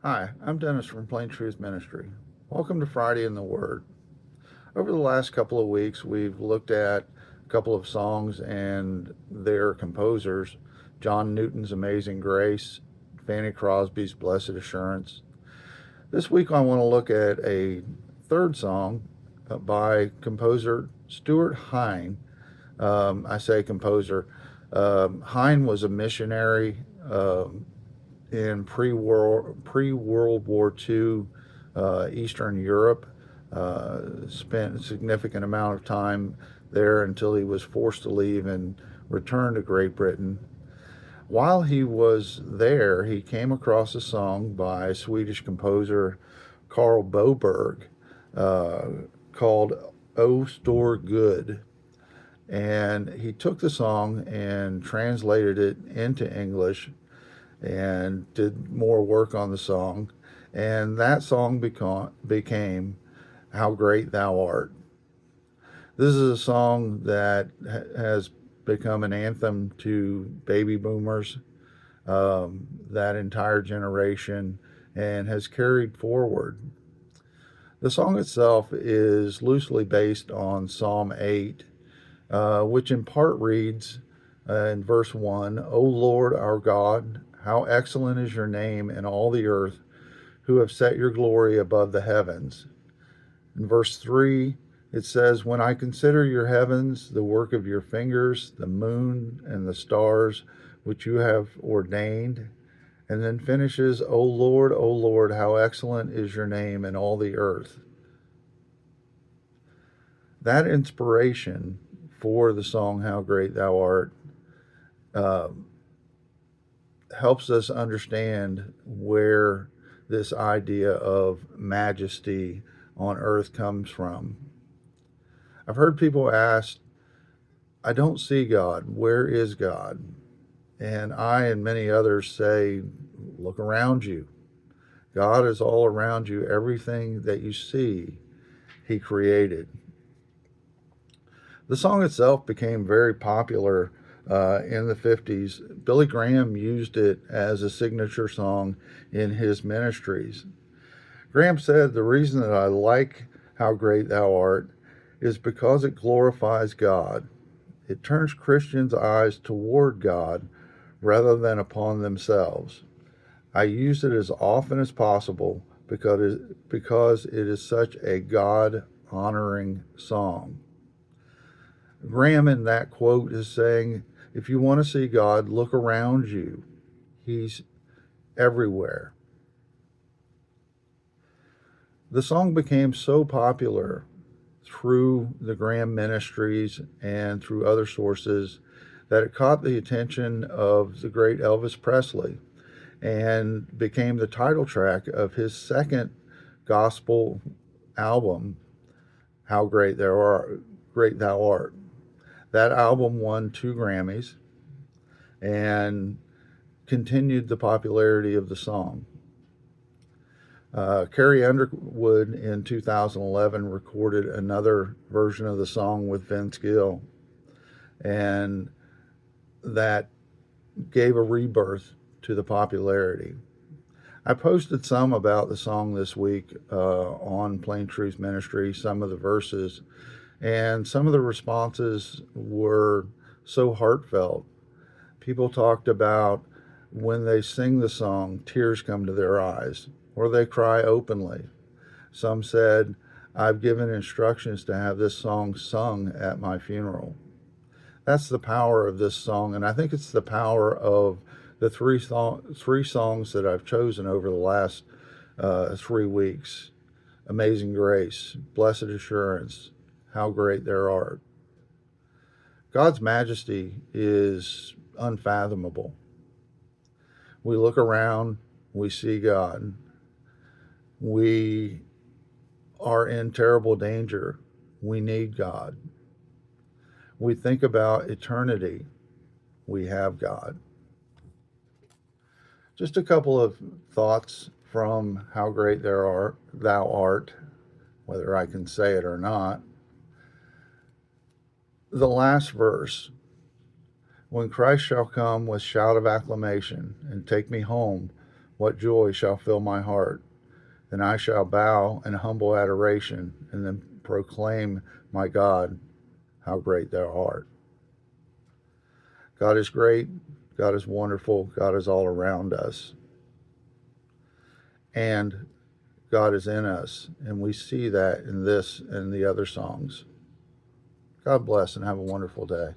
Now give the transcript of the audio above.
Hi, I'm Dennis from Plain Truth Ministry. Welcome to Friday in the Word. Over the last couple of weeks, we've looked at a couple of songs and their composers: John Newton's Amazing Grace, Fanny Crosby's Blessed Assurance. This week, I want to look at a third song by composer Stuart Hine. I say composer. Hine was a missionary in pre World War II Eastern Europe. Spent a significant amount of time there until he was forced to leave and return to Great Britain. While he was there, he came across a song by Swedish composer Carl Boberg called "O Store Good." And he took the song and translated it into English and did more work on the song. And that song became How Great Thou Art. This is a song that has become an anthem to baby boomers, that entire generation, and has carried forward. The song itself is loosely based on Psalm 8, which in part reads in verse 1, O Lord our God, how excellent is your name in all the earth, who have set your glory above the heavens. In verse 3, it says, When I consider your heavens, the work of your fingers, the moon and the stars, which you have ordained. And then finishes, O Lord, how excellent is your name in all the earth. That inspiration for the song How Great Thou Art uh, helps us understand where this idea of majesty on earth comes from. I've heard people ask, I don't see God. Where is God? And I and many others say, look around you. God is all around you. Everything that you see, He created. The song itself became very popular in the 50s. Billy Graham used it as a signature song in his ministries. Graham said, The reason that I like How Great Thou Art is because it glorifies God. It turns Christians' eyes toward God rather than upon themselves. I use it as often as possible because it is such a God honoring song. Graham in that quote is saying, if you want to see God, look around you. He's everywhere. The song became so popular through the Graham Ministries and through other sources that it caught the attention of the great Elvis Presley and became the title track of his second gospel album, How Great Thou Art. That album won 2 Grammys and continued the popularity of the song. Carrie Underwood in 2011 recorded another version of the song with Vince Gill, and that gave a rebirth to the popularity. I posted some about the song this week on Plain Truth Ministry, some of the verses, and some of the responses were so heartfelt. People talked about when they sing the song, tears come to their eyes, or they cry openly. Some said, I've given instructions to have this song sung at my funeral. That's the power of this song, and I think it's the power of the three songs that I've chosen over the last 3 weeks: Amazing Grace, Blessed Assurance, How Great Thou Art. God's majesty is unfathomable. We look around, we see God. We are in terrible danger. We need God. We think about eternity. We have God. Just a couple of thoughts from How Great Thou Art, whether I can say it or not. The last verse, when Christ shall come with shout of acclamation and take me home, what joy shall fill my heart. Then I shall bow in humble adoration and then proclaim, my God, how great thou art. God is great. God is wonderful. God is all around us. And God is in us. And we see that in this and the other songs. God bless and have a wonderful day.